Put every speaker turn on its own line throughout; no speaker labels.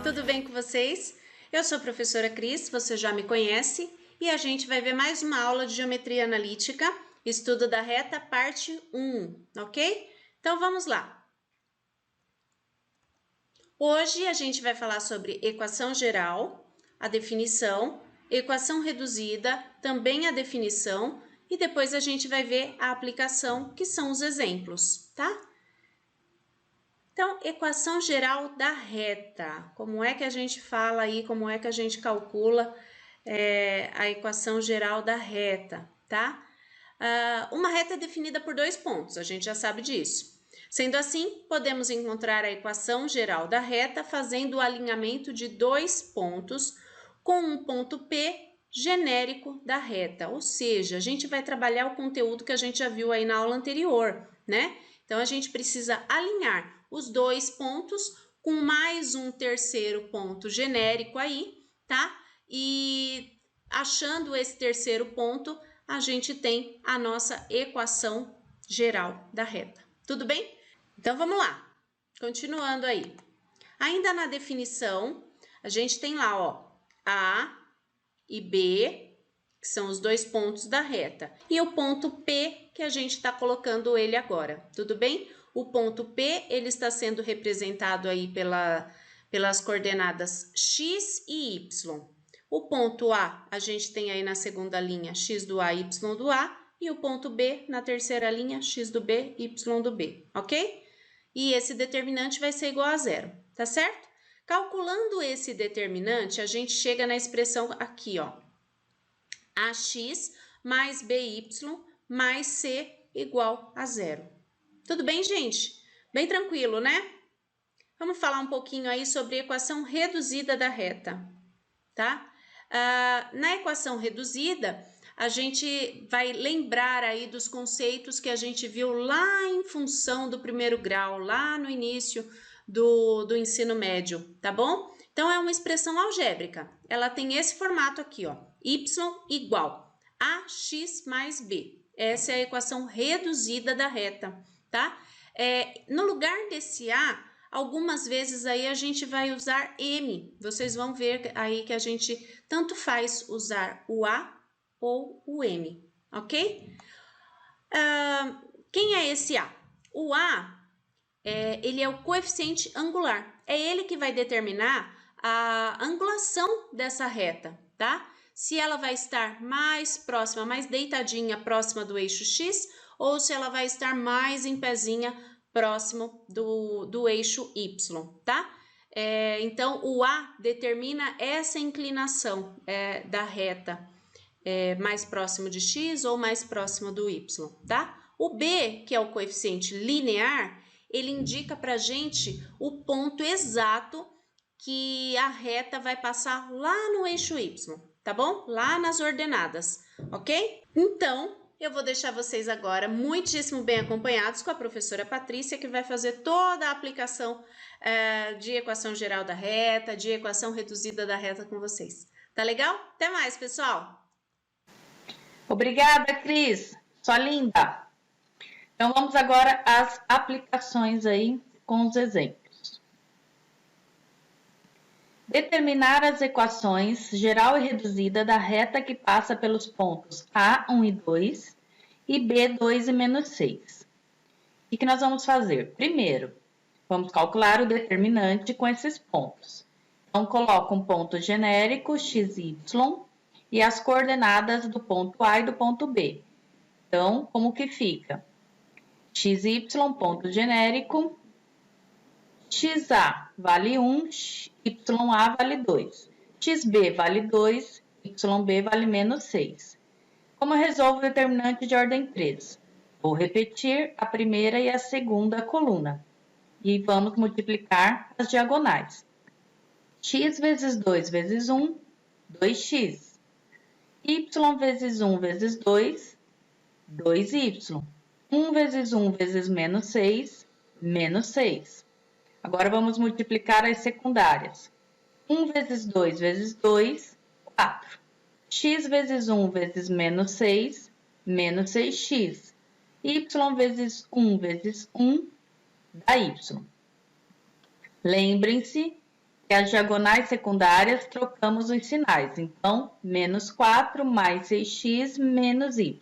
tudo bem com vocês? Eu sou a professora Cris, você já me conhece, e a gente vai ver mais uma aula de Geometria Analítica, estudo da reta, parte 1, ok? Então vamos lá. Hoje a gente vai falar sobre equação geral, a definição, equação reduzida, também a definição, e depois a gente vai ver a aplicação, que são os exemplos, tá? Então, equação geral da reta. Como é que a gente fala aí, como é que a gente calcula a equação geral da reta, tá? Uma reta é definida por dois pontos, a gente já sabe disso. Sendo assim, podemos encontrar a equação geral da reta fazendo o alinhamento de dois pontos com um ponto P genérico da reta, ou seja, a gente vai trabalhar o conteúdo que a gente já viu aí na aula anterior, né? Então, a gente precisa alinhar os dois pontos com mais um terceiro ponto genérico aí, tá? E achando esse terceiro ponto, a gente tem a nossa equação geral da reta. Tudo bem? Então, vamos lá. Continuando aí. Ainda na definição, a gente tem lá, ó, A e B, que são os dois pontos da reta, e o ponto P, que a gente está colocando ele agora, tudo bem? O ponto P, ele está sendo representado aí pelas coordenadas x e y. O ponto A gente tem aí na segunda linha x do A, y do A, e o ponto B na terceira linha x do B, y do B, ok? E esse determinante vai ser igual a zero, tá certo? Calculando esse determinante, a gente chega na expressão aqui, ó, ax mais by mais c igual a zero. Tudo bem, gente? Bem tranquilo, né? Vamos falar um pouquinho aí sobre a equação reduzida da reta, tá? Na equação reduzida, a gente vai lembrar aí dos conceitos que a gente viu lá em função do primeiro grau, lá no início do ensino médio, tá bom? Então, é uma expressão algébrica. Ela tem esse formato aqui, ó. Y igual a x mais b. Essa é a equação reduzida da reta, tá? No lugar desse a, algumas vezes aí a gente vai usar m. Vocês vão ver aí que a gente tanto faz usar o a ou o m, ok? Quem é esse a? O a, ele é o coeficiente angular. É ele que vai determinar a angulação dessa reta, tá? Se ela vai estar mais próxima, mais deitadinha, próxima do eixo x, ou se ela vai estar mais em pezinha, próximo do eixo y, tá? Então, o A determina essa inclinação da reta mais próximo de x ou mais próximo do y, tá? O B, que é o coeficiente linear, ele indica pra gente o ponto exato que a reta vai passar lá no eixo y, tá bom? Lá nas ordenadas, ok? Então, eu vou deixar vocês agora muitíssimo bem acompanhados com a professora Patrícia, que vai fazer toda a aplicação de equação geral da reta, de equação reduzida da reta com vocês. Tá legal? Até mais, pessoal!
Obrigada, Cris. Sua linda. Então, vamos agora às aplicações aí com os exemplos. Determinar as equações geral e reduzida da reta que passa pelos pontos A, 1 e 2 e B, 2 e menos 6. O que nós vamos fazer? Primeiro, vamos calcular o determinante com esses pontos. Então, coloco um ponto genérico, x, y, e as coordenadas do ponto A e do ponto B. Então, como que fica? XY, ponto genérico, XA vale 1, YA vale 2, XB vale 2, YB vale menos 6. Como eu resolvo o determinante de ordem 3? Vou repetir a primeira e a segunda coluna e vamos multiplicar as diagonais. X vezes 2 vezes 1, 2x. Y vezes 1 vezes 2, 2y. 1 vezes 1 vezes menos 6, menos 6. Agora vamos multiplicar as secundárias. 1 vezes 2 vezes 2, 4. X vezes 1 vezes menos 6, menos 6x. Y vezes 1 vezes 1, dá y. Lembrem-se que as diagonais secundárias trocamos os sinais. Então, menos 4 mais 6x menos y.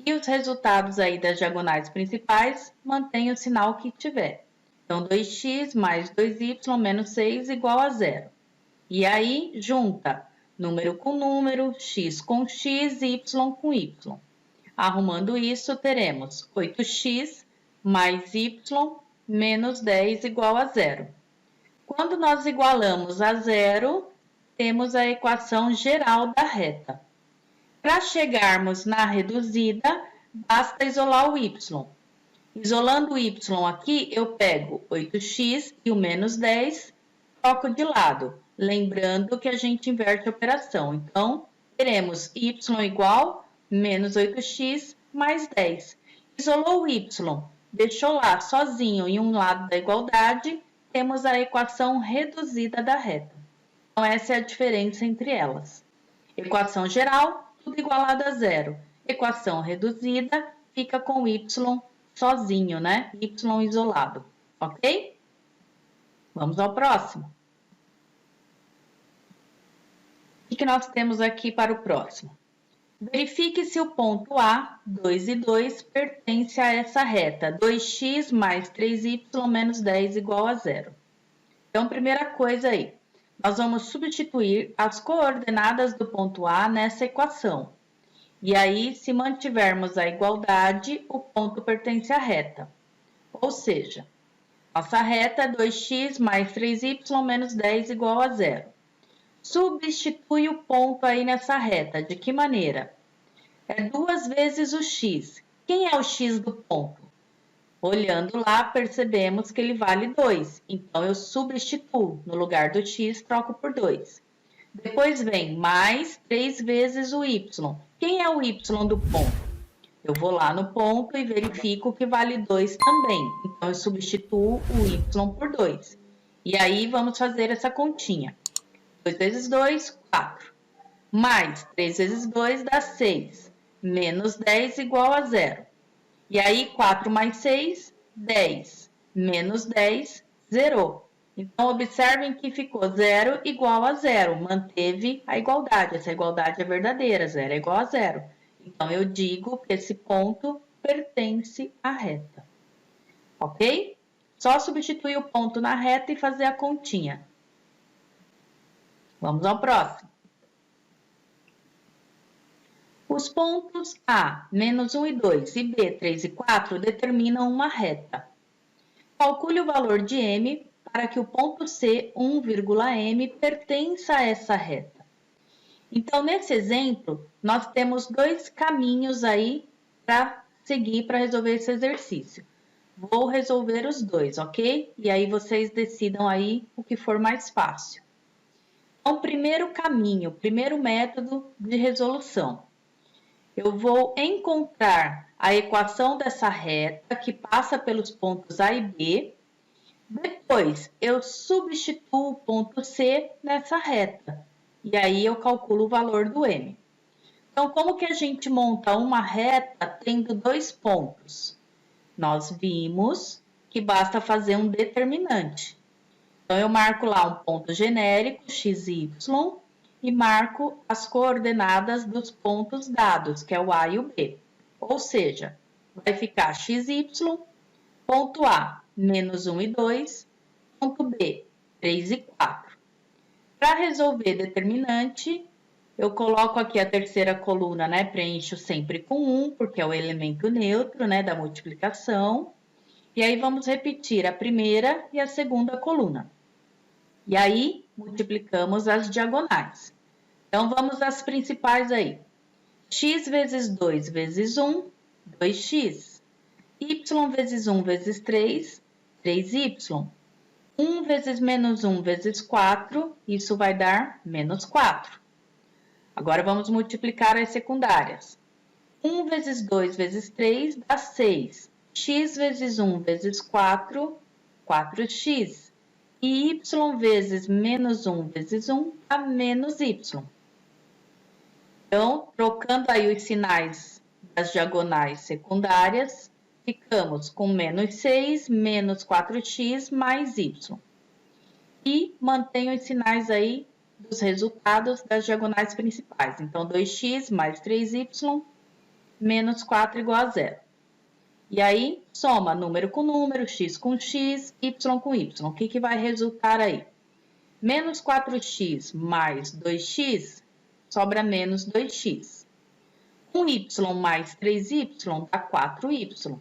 E os resultados aí das diagonais principais mantêm o sinal que tiver. Então, 2x mais 2y menos 6 igual a 0. E aí, junta número com número, x com x, y com y. Arrumando isso, teremos 8x mais y menos 10 igual a 0. Quando nós igualamos a 0, temos a equação geral da reta. Para chegarmos na reduzida, basta isolar o y. Isolando o y aqui, eu pego 8x e o menos 10, troco de lado. Lembrando que a gente inverte a operação. Então, teremos y igual menos 8x mais 10. Isolou o y, deixou lá sozinho em um lado da igualdade, temos a equação reduzida da reta. Então, essa é a diferença entre elas. Equação geral, tudo igualado a 0. Equação reduzida, fica com y sozinho, né? Y isolado, ok? Vamos ao próximo. O que nós temos aqui para o próximo? Verifique se o ponto A, 2 e 2, pertence a essa reta, 2x mais 3y menos 10 igual a 0. Então, primeira coisa aí, nós vamos substituir as coordenadas do ponto A nessa equação. E aí, se mantivermos a igualdade, o ponto pertence à reta. Ou seja, nossa reta é 2x mais 3y menos 10 igual a 0. Substitui o ponto aí nessa reta. De que maneira? É 2 vezes o x. Quem é o x do ponto? Olhando lá, percebemos que ele vale 2. Então, eu substituo. No lugar do x, troco por 2. Depois vem mais 3 vezes o y. Quem é o y do ponto? Eu vou lá no ponto e verifico que vale 2 também. Então, eu substituo o y por 2. E aí, vamos fazer essa continha. 2 vezes 2, 4. Mais 3 vezes 2 dá 6. Menos 10 igual a 0. E aí, 4 mais 6, 10. Menos 10, 0. Então, observem que ficou 0 igual a 0. Manteve a igualdade. Essa igualdade é verdadeira. 0 é igual a 0. Então, eu digo que esse ponto pertence à reta. Ok? Só substituir o ponto na reta e fazer a continha. Vamos ao próximo. Os pontos A, menos 1 e 2, e B, 3 e 4, determinam uma reta. Calcule o valor de M para que o ponto C, 1,M, pertença a essa reta. Então, nesse exemplo, nós temos 2 caminhos aí para seguir para resolver esse exercício. Vou resolver os dois, ok? E aí vocês decidam aí o que for mais fácil. Então, primeiro caminho, primeiro método de resolução. Eu vou encontrar a equação dessa reta que passa pelos pontos A e B. Depois, eu substituo o ponto C nessa reta. E aí, eu calculo o valor do M. Então, como que a gente monta uma reta tendo 2 pontos? Nós vimos que basta fazer um determinante. Então, eu marco lá um ponto genérico, x e y, e marco as coordenadas dos pontos dados, que é o A e o B. Ou seja, vai ficar x e y, ponto A, menos 1 e 2, ponto B, 3 e 4. Para resolver determinante, eu coloco aqui a terceira coluna, né? Preencho sempre com 1, porque é o elemento neutro, né, da multiplicação. E aí, vamos repetir a primeira e a segunda coluna. E aí, multiplicamos as diagonais. Então, vamos às principais aí. X vezes 2 vezes 1, 2x. Y vezes 1 vezes 3, 3y. 1 vezes menos 1 vezes 4, isso vai dar menos 4. Agora, vamos multiplicar as secundárias. 1 vezes 2 vezes 3 dá 6. X vezes 1 vezes 4, 4x. E y vezes menos 1 vezes 1 dá menos y. Então, trocando aí os sinais das diagonais secundárias, ficamos com menos 6, menos 4x, mais y. e mantenho os sinais aí dos resultados das diagonais principais. Então, 2x mais 3y menos 4 igual a 0. E aí, soma número com número, x com x, y com y. O que vai resultar aí? Menos 4x mais 2x sobra menos 2x. 1y mais 3y dá 4y.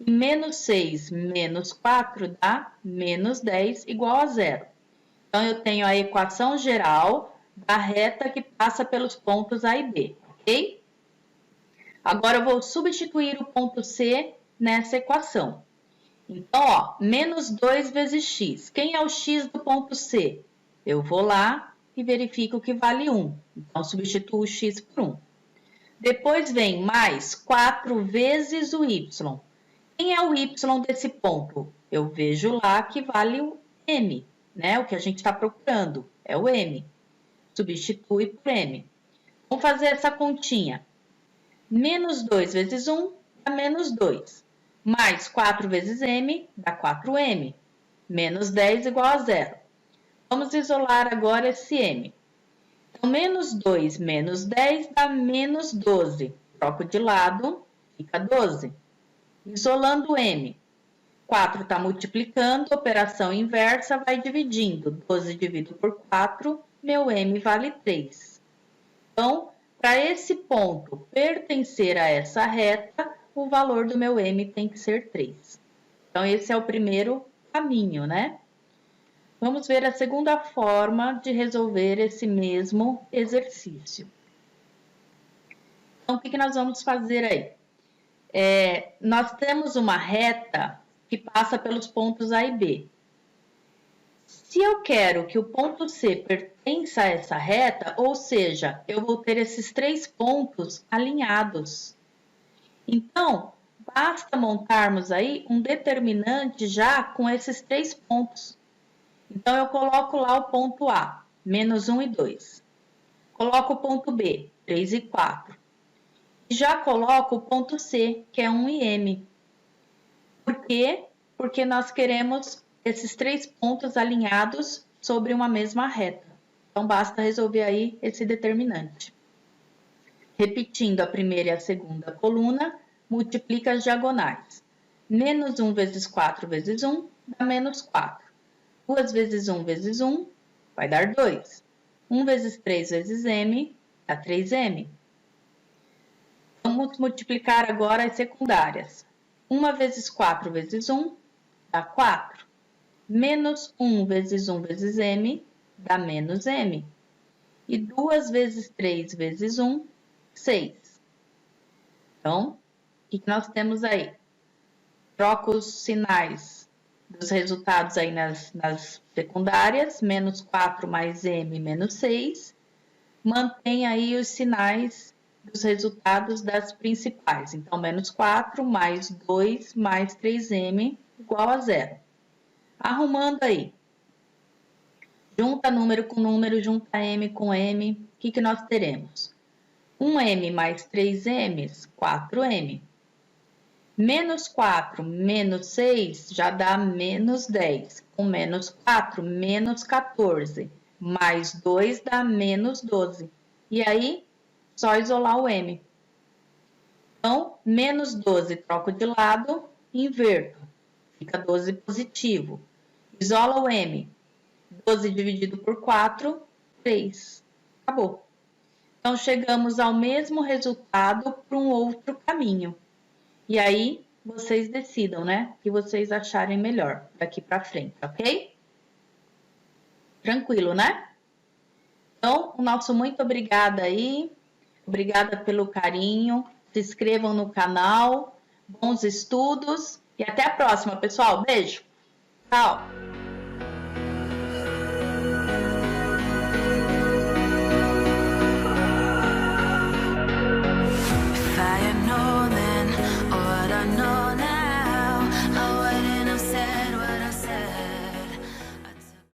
E menos 6 menos 4 dá menos 10 igual a 0. Então, eu tenho a equação geral da reta que passa pelos pontos A e B, ok? Agora, eu vou substituir o ponto C nessa equação. Então, ó, menos 2 vezes x. Quem é o x do ponto C? Eu vou lá e verifico que vale 1. Então, substituo o x por 1. Depois vem mais 4 vezes o y. Quem é o y desse ponto? Eu vejo lá que vale o m, né? O que a gente está procurando é o m. Substitui por m. Vamos fazer essa continha. Menos 2 vezes 1 dá menos 2. Mais 4 vezes m dá 4m. Menos 10 igual a 0. Vamos isolar agora esse m. Então, menos 2 menos 10 dá menos 12. Troco de lado, fica 12. Isolando m. 4 está multiplicando, operação inversa, vai dividindo. 12 dividido por 4, meu m vale 3. Então, para esse ponto pertencer a essa reta, o valor do meu m tem que ser 3. Então, esse é o primeiro caminho, né? Vamos ver a segunda forma de resolver esse mesmo exercício. Então, o que nós vamos fazer aí? Nós temos uma reta que passa pelos pontos A e B. Se eu quero que o ponto C pertença a essa reta, ou seja, eu vou ter esses 3 pontos alinhados. Então, basta montarmos aí um determinante já com esses 3 pontos. Então, eu coloco lá o ponto A, menos 1 e 2. Coloco o ponto B, 3 e 4. E já coloco o ponto C, que é 1 e m. Por quê? Porque nós queremos esses 3 pontos alinhados sobre uma mesma reta. Então, basta resolver aí esse determinante. Repetindo a primeira e a segunda coluna, multiplica as diagonais. Menos 1 vezes 4 vezes 1 dá menos 4. 2 vezes 1 vezes 1 vai dar 2. 1 vezes 3 vezes m dá 3m. Vamos multiplicar agora as secundárias. 1 vezes 4 vezes 1 dá 4. Menos 1 vezes 1 vezes m dá menos m. E 2 vezes 3 vezes 1, 6. Então, o que nós temos aí? Troco os sinais dos resultados aí nas secundárias. Menos 4 mais m menos 6. Mantém aí os sinais dos resultados das principais. Então, menos 4 mais 2 mais 3m igual a 0. Arrumando aí. Junta número com número, junta m com m. O que nós teremos? 1m mais 3m, 4m. Menos 4 menos 6 já dá menos 10. Com menos 4, menos 14. Mais 2 dá menos 12. E aí, só isolar o m. Então, menos 12 troco de lado, inverto. Fica 12 positivo. Isola o m. 12 dividido por 4, 3. Acabou. Então, chegamos ao mesmo resultado para um outro caminho. E aí, vocês decidam, né? O que vocês acharem melhor daqui para frente, ok? Tranquilo, né? Então, o nosso muito obrigada aí. Obrigada pelo carinho. Se inscrevam no canal. Bons estudos. E até a próxima, pessoal. Beijo. Tchau.